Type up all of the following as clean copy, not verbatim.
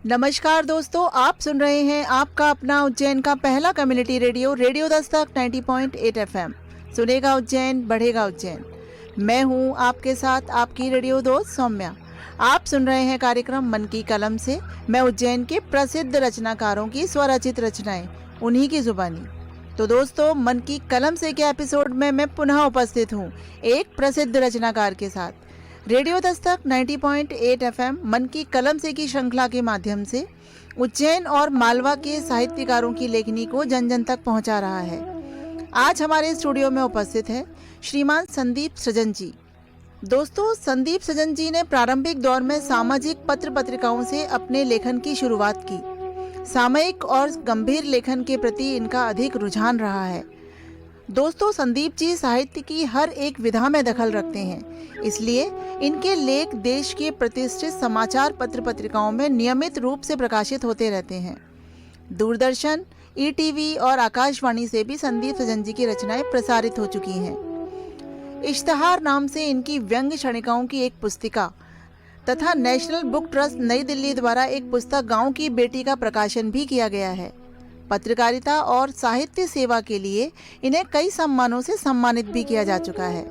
नमस्कार दोस्तों, आप सुन रहे हैं आपका अपना उज्जैन का पहला community radio radio Dastak 90.8 FM। सुनेगा उज्जैन, बढ़ेगा उज्जैन। मैं हूं आपके साथ आपकी रेडियो दोस्त सौम्या। आप सुन रहे हैं कार्यक्रम मन की कलम से। मैं उज्जैन के प्रसिद्ध रचनाकारों की स्वरचित रचनाएं उन्हीं की जुबानी। तो दोस्तों, मन की कलम से के एपिसोड में मैं पुनः उपस्थित हूँ एक प्रसिद्ध रचनाकार के साथ। रेडियो दस्तक 90.8 FM मन की कलम से की श्रृंखला के माध्यम से उज्जैन और मालवा के साहित्यकारों की लेखनी को जन जन तक पहुंचा रहा है। आज हमारे स्टूडियो में उपस्थित है श्रीमान संदीप सृजन जी। दोस्तों, संदीप सृजन जी ने प्रारंभिक दौर में सामाजिक पत्र पत्रिकाओं से अपने लेखन की शुरुआत की। सामयिक और गंभीर लेखन के प्रति इनका अधिक रुझान रहा है। दोस्तों, संदीप जी साहित्य की हर एक विधा में दखल रखते हैं, इसलिए इनके लेख देश के प्रतिष्ठित समाचार पत्र पत्रिकाओं में नियमित रूप से प्रकाशित होते रहते हैं। दूरदर्शन, ईटीवी और आकाशवाणी से भी संदीप सृजन जी की रचनाएं प्रसारित हो चुकी हैं। इश्तहार नाम से इनकी व्यंग्य क्षणिकाओं की एक पुस्तिका तथा नेशनल बुक ट्रस्ट नई दिल्ली द्वारा एक पुस्तक गांव की बेटी का प्रकाशन भी किया गया है। पत्रकारिता और साहित्य सेवा के लिए इन्हें कई सम्मानों से सम्मानित भी किया जा चुका है।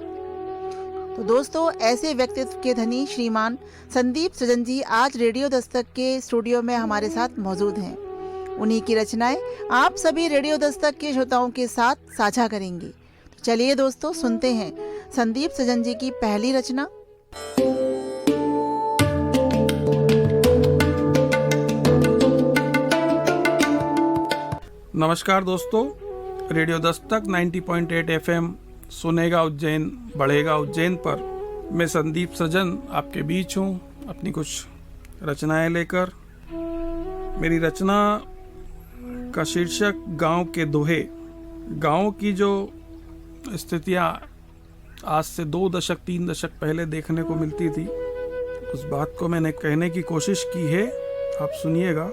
तो दोस्तों, ऐसे व्यक्तित्व के धनी श्रीमान संदीप सृजन जी आज रेडियो दस्तक के स्टूडियो में हमारे साथ मौजूद हैं। उन्हीं की रचनाएं आप सभी रेडियो दस्तक के श्रोताओं के साथ साझा करेंगे। तो चलिए दोस्तों, सुनते हैं संदीप सृजन जी की पहली रचना। नमस्कार दोस्तों, रेडियो दस्तक 90.8 FM सुनेगा उज्जैन, बढ़ेगा उज्जैन पर मैं संदीप सृजन आपके बीच हूँ अपनी कुछ रचनाएं लेकर। मेरी रचना का शीर्षक गांव के दोहे। गांव की जो स्थितियाँ आज से 2 दशक 3 दशक पहले देखने को मिलती थी, उस बात को मैंने कहने की कोशिश की है। आप सुनिएगा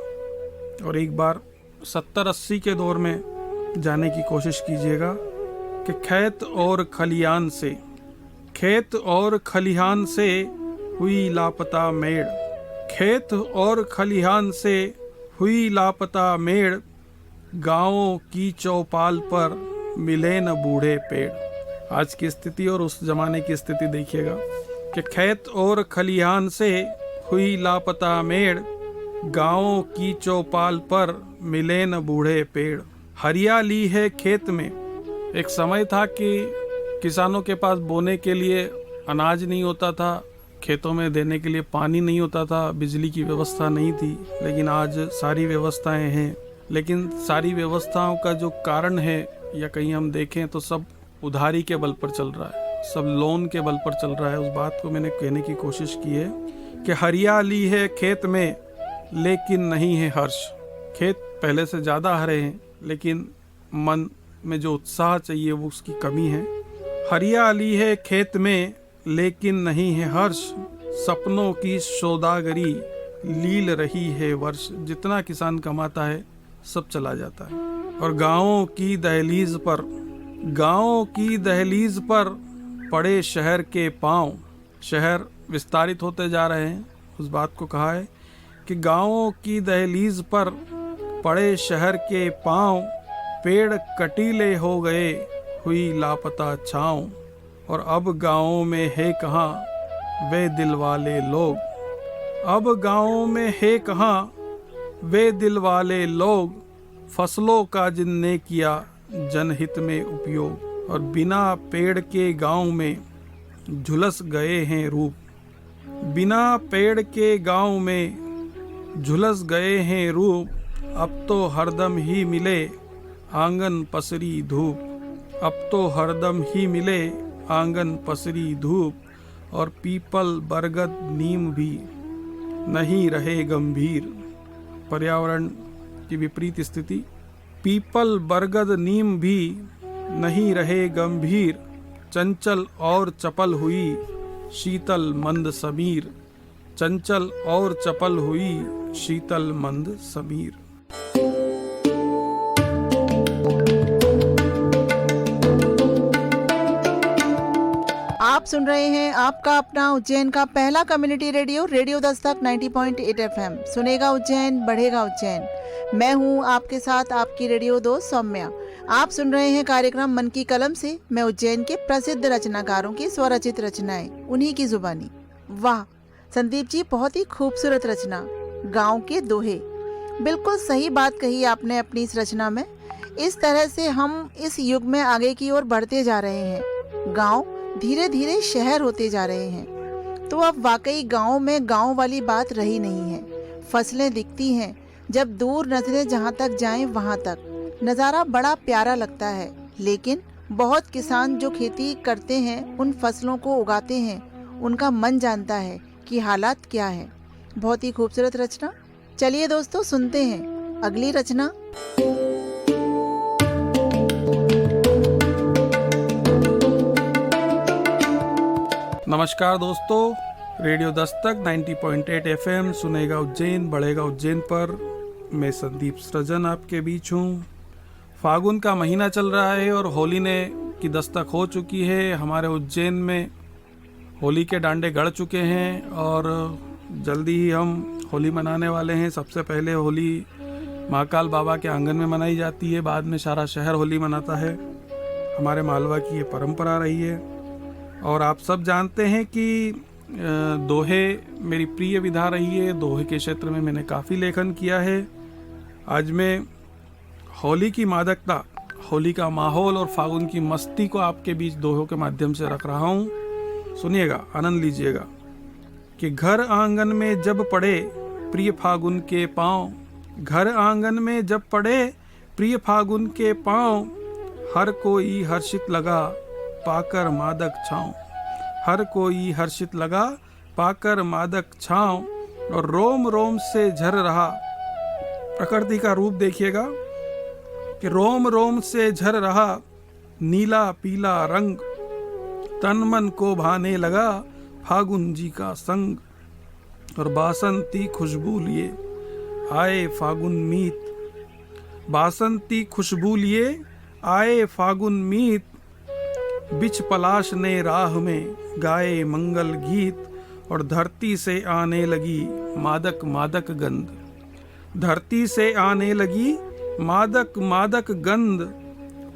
और एक बार 70-80 के दौर में जाने की कोशिश कीजिएगा कि खेत और खलिहान से हुई लापता मेड़, खेत और खलिहान से हुई लापता मेड़, गाँवों की चौपाल पर मिले न बूढ़े पेड़। आज की स्थिति और उस जमाने की स्थिति देखिएगा कि खेत और खलिहान से हुई लापता मेड़, गाँवों की चौपाल पर मिले न बूढ़े पेड़। हरियाली है खेत में। एक समय था कि किसानों के पास बोने के लिए अनाज नहीं होता था, खेतों में देने के लिए पानी नहीं होता था, बिजली की व्यवस्था नहीं थी। लेकिन आज सारी व्यवस्थाएं हैं। लेकिन सारी व्यवस्थाओं का जो कारण है, या कहीं हम देखें तो सब उधारी के बल पर चल रहा है, सब लोन के बल पर चल रहा है। उस बात को मैंने कहने की कोशिश की है कि हरियाली है खेत में लेकिन नहीं है हर्ष। खेत पहले से ज़्यादा हरे हैं, लेकिन मन में जो उत्साह चाहिए वो उसकी कमी है। हरियाली है खेत में लेकिन नहीं है हर्ष, सपनों की सौदागरी लील रही है वर्ष। जितना किसान कमाता है सब चला जाता है। और गाँवों की दहलीज पर पड़े शहर के पांव। शहर विस्तारित होते जा रहे हैं। उस बात को कहा है कि गाँवों की दहलीज पर पड़े शहर के पांव, पेड़ कटीले हो गए हुई लापता छाँव। और अब गाँवों में है कहाँ वे दिल वाले लोग, अब गाँवों में है कहाँ वे दिल वाले लोग, फसलों का जिनने किया जनहित में उपयोग। और बिना पेड़ के गाँव में झुलस गए हैं रूप, बिना पेड़ के गाँव में झुलस गए हैं रूप। अब तो हरदम ही मिले आंगन पसरी धूप, अब तो हरदम ही मिले आंगन पसरी धूप। और पीपल बरगद नीम भी नहीं रहे गंभीर। पर्यावरण की विपरीत स्थिति। पीपल बरगद नीम भी नहीं रहे गंभीर, चंचल और चपल हुई शीतल मंद समीर, चंचल और चपल हुई शीतल मंद समीर। आप सुन रहे हैं आपका अपना उज्जैन का पहला community radio radio Dastak 90.8 FM. सुनेगा उज्जैन, बढ़ेगा उज्जैन। मैं हूं आपके साथ आपकी रेडियो दोस्त सौम्या। आप सुन रहे हैं कार्यक्रम मन की कलम से। मैं उज्जैन के प्रसिद्ध रचनाकारों की स्वरचित रचनाएं, उन्हीं की जुबानी। वाह संदीप जी, बहुत ही खूबसूरत रचना, गाँव के दोहे। बिल्कुल सही बात कही आपने अपनी इस रचना में। इस तरह से हम इस युग में आगे की ओर बढ़ते जा रहे हैं। गांव धीरे धीरे शहर होते जा रहे हैं, तो अब वाकई गांव में गांव वाली बात रही नहीं है। फसलें दिखती हैं, जब दूर नजरें जहां तक जाएं वहां तक नज़ारा बड़ा प्यारा लगता है। लेकिन बहुत किसान जो खेती करते हैं, उन फसलों को उगाते हैं, उनका मन जानता है कि हालात क्या है। बहुत ही खूबसूरत रचना। चलिए दोस्तों, सुनते हैं अगली रचना। नमस्कार दोस्तों, रेडियो दस्तक 90.8 एफएम सुनेगा उज्जैन, बढ़ेगा उज्जैन पर मैं संदीप सृजन आपके बीच हूँ। फागुन का महीना चल रहा है और होली ने की दस्तक हो चुकी है। हमारे उज्जैन में होली के डांडे गड़ चुके हैं और जल्दी ही हम होली मनाने वाले हैं। सबसे पहले होली महाकाल बाबा के आंगन में मनाई जाती है, बाद में सारा शहर होली मनाता है। हमारे मालवा की ये परंपरा रही है। और आप सब जानते हैं कि दोहे मेरी प्रिय विधा रही है। दोहे के क्षेत्र में मैंने काफ़ी लेखन किया है। आज मैं होली की मादकता, होली का माहौल और फागुन की मस्ती को आपके बीच दोहों के माध्यम से रख रहा हूँ। सुनिएगा, आनंद लीजिएगा। कि घर आंगन में जब पड़े प्रिय फागुन के पाँव, घर आंगन में जब पड़े प्रिय फागुन के पाँव, हर कोई हर्षित लगा पाकर मादक छाँव, हर कोई हर्षित लगा पाकर मादक छाँव, और रोम रोम से झर रहा। प्रकृति का रूप देखिएगा कि रोम रोम से झर रहा नीला पीला रंग, तन मन को भाने लगा फागुन जी का संग, और बासंती खुशबू लिए आए फागुन मीत, बासंती खुशबू लिए आए फागुन मीत, बिच पलाश ने राह में गाए मंगल गीत, और धरती से आने लगी मादक मादक गंध, धरती से आने लगी मादक मादक गंध,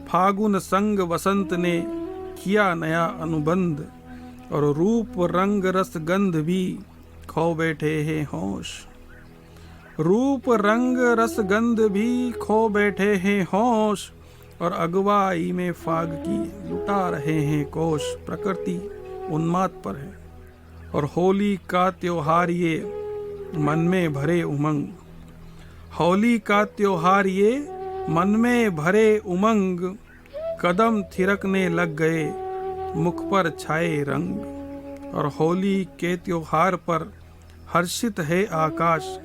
फागुन संग वसंत ने किया नया अनुबंध, और रूप रंग रस गंध भी खो बैठे हैं होश, रूप रंग रस गंध भी खो बैठे हैं होश, और अगवाई में फाग की लुटा रहे हैं कोश। प्रकृति उन्माद पर है और होली का त्योहार ये मन में भरे उमंग, होली का त्योहार ये मन में भरे उमंग, कदम थिरकने लग गए मुख पर छाए रंग, और होली के त्योहार पर हर्षित है आकाश।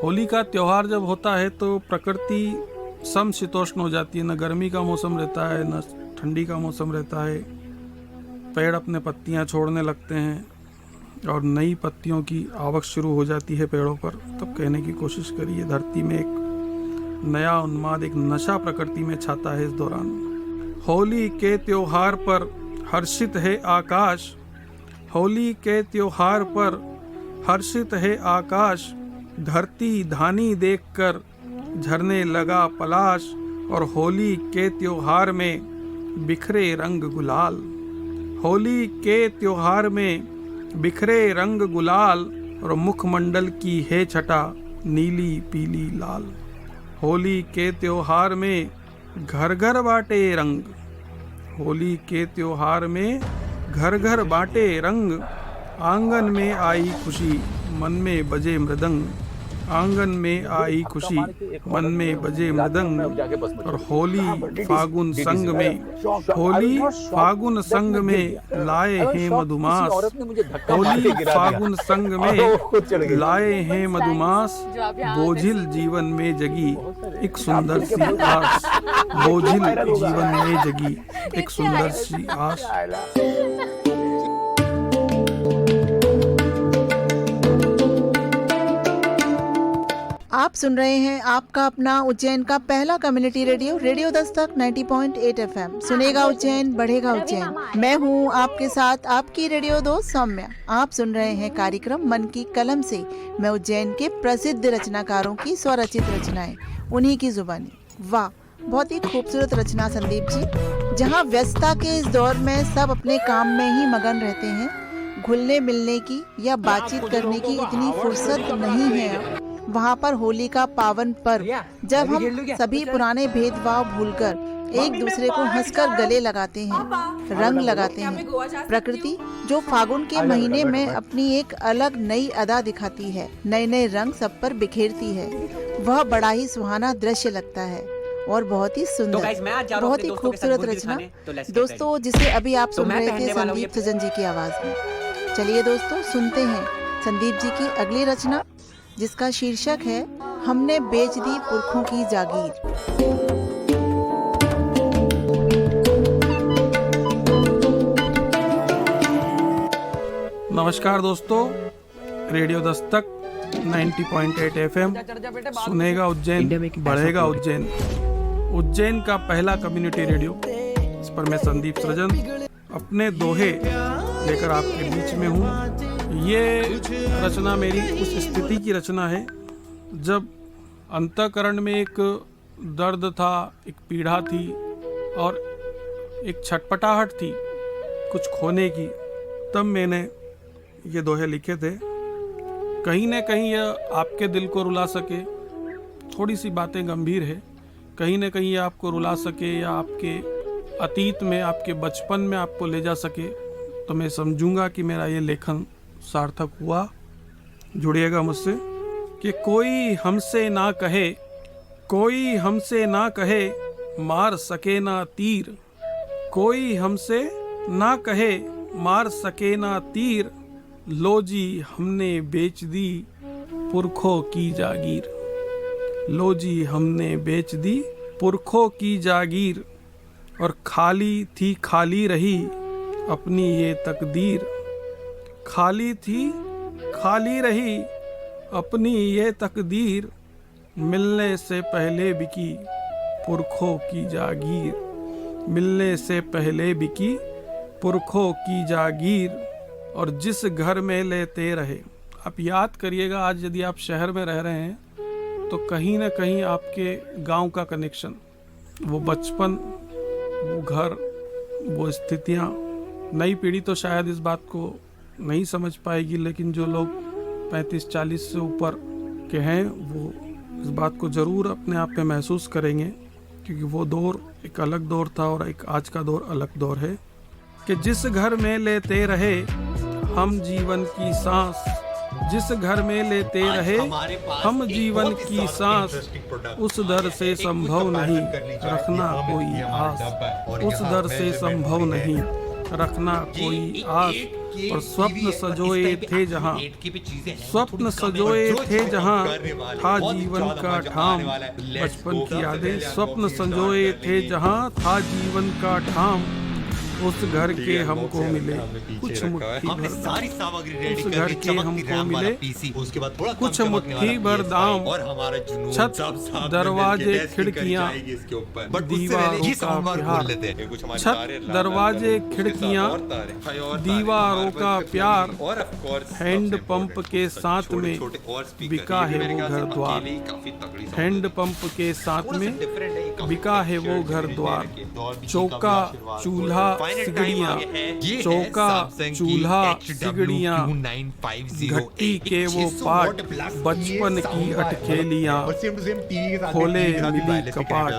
होली का त्योहार जब होता है तो प्रकृति समशीतोष्ण हो जाती है। न गर्मी का मौसम रहता है, न ठंडी का मौसम रहता है। पेड़ अपने पत्तियां छोड़ने लगते हैं और नई पत्तियों की आवक शुरू हो जाती है पेड़ों पर। तब कहने की कोशिश करिए, धरती में एक नया उन्माद, एक नशा प्रकृति में छाता है इस दौरान। होली के त्योहार पर हर्षित है आकाश, होली के त्योहार पर हर्षित है आकाश, धरती धानी देखकर झरने लगा पलाश, और होली के त्योहार में बिखरे रंग गुलाल, होली के त्योहार में बिखरे रंग गुलाल, और मुखमंडल की है छटा नीली पीली लाल। होली के त्योहार में घर घर बाटे रंग, होली के त्योहार में घर घर बाटे रंग, आंगन में आई खुशी मन में बजे मृदंग, आंगन में आई खुशी मन में बजे मृदंग, और होली फागुन संग में, होली फागुन संग में लाए हैं मधुमास, होली फागुन संग में लाए हैं मधुमास, बोझिल जीवन में जगी एक सुंदर सी आस, बोझिल जीवन में जगी एक सुंदर सी आस। आप सुन रहे हैं आपका अपना उज्जैन का पहला community radio radio Dastak 90.8 FM. सुनेगा उज्जैन, बढ़ेगा उज्जैन। मैं हूं आपके साथ आपकी रेडियो दोस्त सौम्या। आप सुन रहे हैं कार्यक्रम मन की कलम से। मैं उज्जैन के प्रसिद्ध रचनाकारों की स्वरचित रचनाएं, उन्हीं की जुबानी। वाह, बहुत ही खूबसूरत रचना संदीप जी। जहां व्यस्तता के इस दौर में सब अपने काम में ही मगन रहते हैं, घुलने मिलने की या बातचीत करने की इतनी फुर्सत नहीं है। वहाँ पर होली का पावन पर्व, जब हम सभी पुराने भेदभाव भूलकर एक दूसरे को हंसकर गले लगाते हैं, रंग लगाते हैं। प्रकृति जो फागुन के महीने में अपनी एक अलग नई अदा दिखाती है, नए नए रंग सब पर बिखेरती है, वह बड़ा ही सुहाना दृश्य लगता है और बहुत ही सुंदर, बहुत ही खूबसूरत रचना दोस्तों, जिसे अभी आप सुन रहे थे संदीप सजन जी की आवाज में। चलिए दोस्तों, सुनते हैं संदीप जी की अगली रचना, जिसका शीर्षक है हमने बेच दी पुरखों की जागीर। नमस्कार दोस्तों, रेडियो दस्तक 90.8 एफएम, सुनेगा उज्जैन, बढ़ेगा उज्जैन। उज्जैन का पहला कम्युनिटी रेडियो, इस पर मैं संदीप सृजन अपने दोहे लेकर आपके बीच में हूँ। ये रचना मेरी उस स्थिति की रचना है जब अंतःकरण में एक दर्द था, एक पीड़ा थी और एक छटपटाहट थी कुछ खोने की। तब मैंने ये दोहे लिखे थे। कहीं न कहीं यह आपके दिल को रुला सके, थोड़ी सी बातें गंभीर है, कहीं न कहीं ये आपको रुला सके या आपके अतीत में, आपके बचपन में आपको ले जा सके, तो मैं समझूंगा कि मेरा ये लेखन सार्थक हुआ। जुड़िएगा मुझसे। कि कोई हमसे ना कहे, कोई हमसे ना कहे, मार सके ना तीर। कोई हमसे ना कहे, मार सके ना तीर। लो जी हमने बेच दी पुरखों की जागीर। लो जी हमने बेच दी पुरखों की जागीर। और खाली थी खाली रही अपनी ये तकदीर। खाली थी खाली रही अपनी ये तकदीर। मिलने से पहले बिकी पुरखों की जागीर। मिलने से पहले बिकी पुरखों की जागीर। और जिस घर में लेते रहे, आप याद करिएगा, आज यदि आप शहर में रह रहे हैं तो कहीं ना कहीं आपके गांव का कनेक्शन, वो बचपन, वो घर, वो स्थितियाँ, नई पीढ़ी तो शायद इस बात को नहीं समझ पाएगी, लेकिन जो लोग 35-40 से ऊपर के हैं वो इस बात को ज़रूर अपने आप में महसूस करेंगे, क्योंकि वो दौर एक अलग दौर था और एक आज का दौर अलग दौर है। कि जिस घर में लेते रहे हम जीवन की सांस, जिस घर में लेते रहे हम जीवन की सांस, उस दर से संभव नहीं रखना कोई आस। उस दर से संभव नहीं रखना कोई आस। और स्वप्न सजोए थे जहाँ, स्वप्न सजोए थे जहाँ, था जीवन का ठाम। बचपन की यादें। स्वप्न संजोए थे जहाँ, था जीवन का ठाम। उस घर के हमको मिले कुछ मुट्ठी भर दाम। उस घर के हमको मिले कुछ मुट्ठी भर दाम। छत दरवाजे खिड़कियाँ दीवारों का प्यार। छत दरवाजे खिड़कियाँ दीवारों का प्यार। हैंड पंप के साथ में बिका है वो घर द्वार। हैंड पंप के साथ में बिका है वो घर द्वार। चौका चूल्हा सिगड़ियाँ, चौका चूल्हा सिगड़ियाँ, घट्टी के वो पाट, बचपन की अटखेलियाँ, खोले मिली कपाट।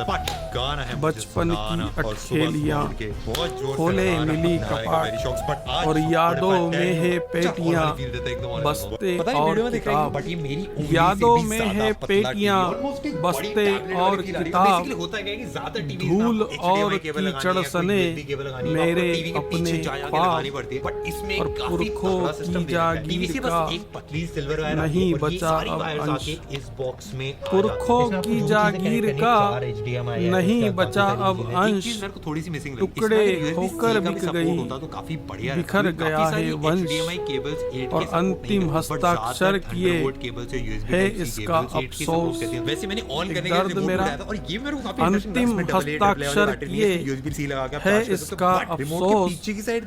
बचपन की अटखेलियाँ, खोले मिली कपाट। और यादों में है पेटियाँ, बस्ते और किताब। यादों में है पेटियाँ, बस्ते और किताब। धूल और और कीचड़ सने मेरे अपने ख्वाब और पुरखों की जागीर का नहीं बचा अब अंश। पुरखों की जागीर का नहीं बचा अब अंश, टुकड़े होकर बिक गई, बिखर गया है वंश, और अंतिम हस्ताक्षर किए है इसका अफसोस। दर्द मेरा अंतिम हस्ताक्षर किए है इसका अफसोस,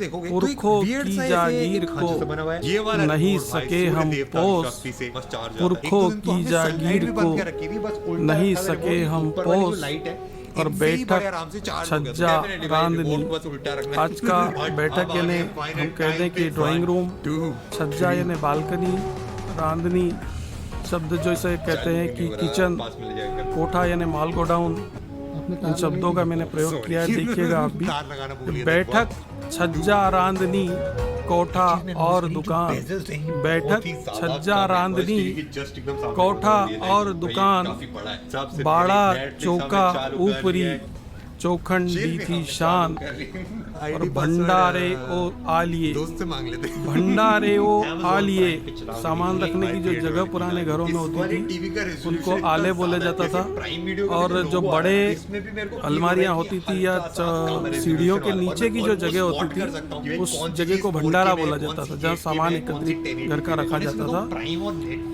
पुरखों की जागीर को नहीं सके हम पोस, पुरखों की जागीर को नहीं सके हम पोस। और बैठक छज्जा रांधनी, आज का बैठक यानी हम कहते हैं कि ड्राइंग रूम, छज्जा यानी बालकनी, रांधनी शब्द जो इसे कहते हैं कि किचन, कोठा यानी माल गोडाउन, इन शब्दों का मैंने प्रयोग किया है, देखिएगा आप भी। बैठक छज्जा रांधनी कोठा और दुकान, बैठक छज्जा रांधनी कोठा और दुकान, बाड़ा चौका ऊपरी चौखंड दी थी शान, और भंडारे ओ आलिए, भंडारे ओ आलिए, सामान रखने की जो जगह पुराने घरों में होती थी उनको आले बोला जाता था। और जो बड़े अलमारियां होती थी या सीढ़ियों के नीचे की जो जगह होती थी उस जगह को भंडारा बोला जाता था, जहाँ सामान एकत्रित घर का रखा जाता था।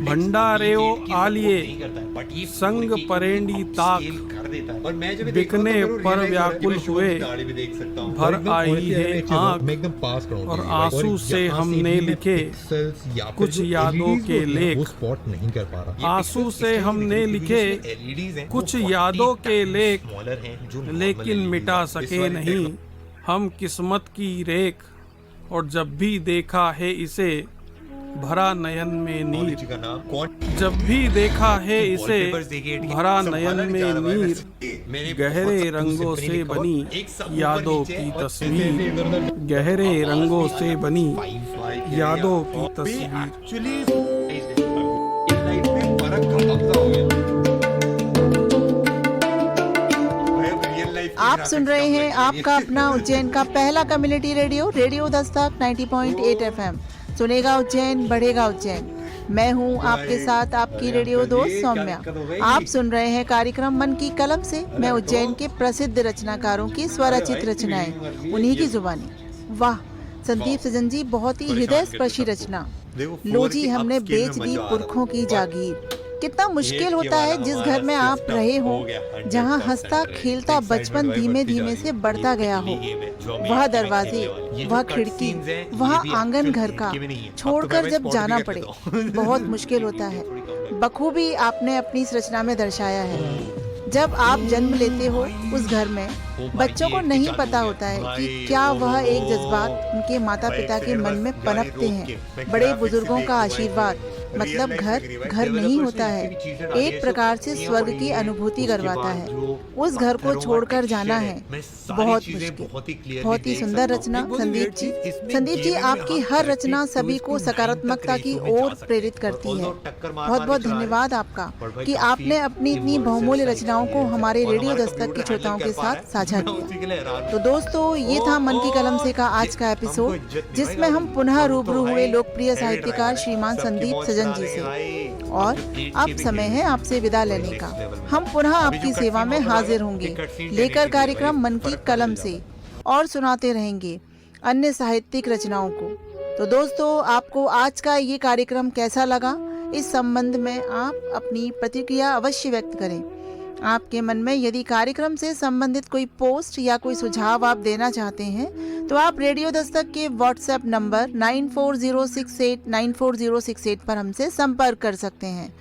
भंडारे ओ आलिए संग परेंडी ताक, बिकने पर व्याकुल हुए भर आई है आँख, और आंसू से हमने लिखे कुछ यादों के लेख, आंसू से हमने लिखे कुछ यादों के लेख, लेकिन मिटा सके नहीं हम किस्मत की रेख, और जब भी देखा है इसे भरा नयन में नीर, जब भी देखा है इसे भरा नयन में नीर, गहरे रंगों से बनी यादों की तस्वीर, गहरे रंगों से बनी यादों की तस्वीर। आप सुन रहे हैं आपका अपना उज्जैन का पहला community radio, radio Dastak 90.8 FM। सुनेगा उज्जैन, बढ़ेगा उज्जैन। मैं हूं आपके साथ आपकी रेडियो दोस्त सौम्या। आप सुन रहे हैं कार्यक्रम मन की कलम से। मैं उज्जैन के प्रसिद्ध रचनाकारों की स्वरचित रचनाएं, उन्हीं की जुबानी। वाह संदीप सजन जी, बहुत ही हृदय स्पर्शी रचना। लो जी हमने बेच दी पुरखों की जागीर। कितना मुश्किल होता है जिस घर में आप रहे हो, जहाँ हंसता खेलता बचपन धीमे धीमे से बढ़ता गया हो, वह दरवाजे, वह खिड़की, वह आंगन घर का छोड़कर जब जाना पड़े, बहुत मुश्किल होता है। बखूबी आपने अपनी इस रचना में दर्शाया है। जब आप जन्म लेते हो उस घर में, बच्चों को नहीं पता होता है कि क्या वह एक जज्बात उनके माता पिता के मन में पनपते हैं। बड़े बुजुर्गों का आशीर्वाद, मतलब घर नहीं होता है, एक प्रकार से स्वर्ग की अनुभूति करवाता है। उस घर को छोड़कर जाना है बहुत मुश्किल। बहुत ही सुंदर रचना संदीप जी। संदीप जी, आपकी हर रचना सभी को सकारात्मकता की ओर प्रेरित करती है। बहुत बहुत धन्यवाद आपका कि आपने अपनी इतनी बहुमूल्य रचनाओं को हमारे रेडियो दस्तक के श्रोताओं के साथ साझा किया। तो दोस्तों, ये था मन की कलम से का आज का एपिसोड, जिसमें हम पुनः रूबरू हुए लोकप्रिय साहित्यकार श्रीमान संदीप सजन जी से। और अब समय है आपसे विदा लेने का। हम पुनः आपकी सेवा में हाजिर होंगे, लेकर कार्यक्रम मन की कलम से, और सुनाते रहेंगे अन्य साहित्यिक रचनाओं को। तो दोस्तों, आपको आज का ये कार्यक्रम कैसा लगा, इस संबंध में आप अपनी प्रतिक्रिया अवश्य व्यक्त करें। आपके मन में यदि कार्यक्रम से संबंधित कोई पोस्ट या कोई सुझाव आप देना चाहते हैं, तो आप रेडियो दस्तक के व्हाट्सएप नंबर 9406894068 पर हमसे संपर्क कर सकते हैं।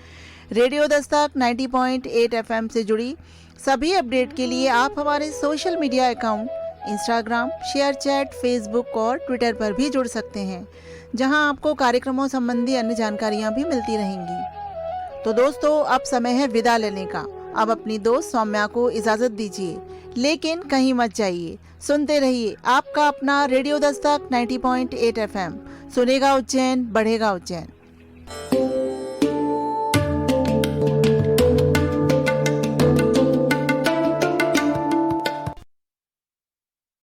रेडियो दस्तक 90.8 FM से जुड़ी सभी अपडेट के लिए आप हमारे social media account Instagram, ShareChat, Facebook और ट्विटर पर भी जुड़ सकते हैं, जहां आपको कार्यक्रमों संबंधी अन्य जानकारियां भी मिलती रहेंगी। तो दोस्तों, अब समय है विदा लेने का। अब अपनी दोस्त सौम्या को इजाजत दीजिए, लेकिन कहीं मत जाइए। सुनते रहिए आपका अपना रेडियो दस्तक 90.8 FM। सुनेगा उज्जैन, बढ़ेगा उज्जैन।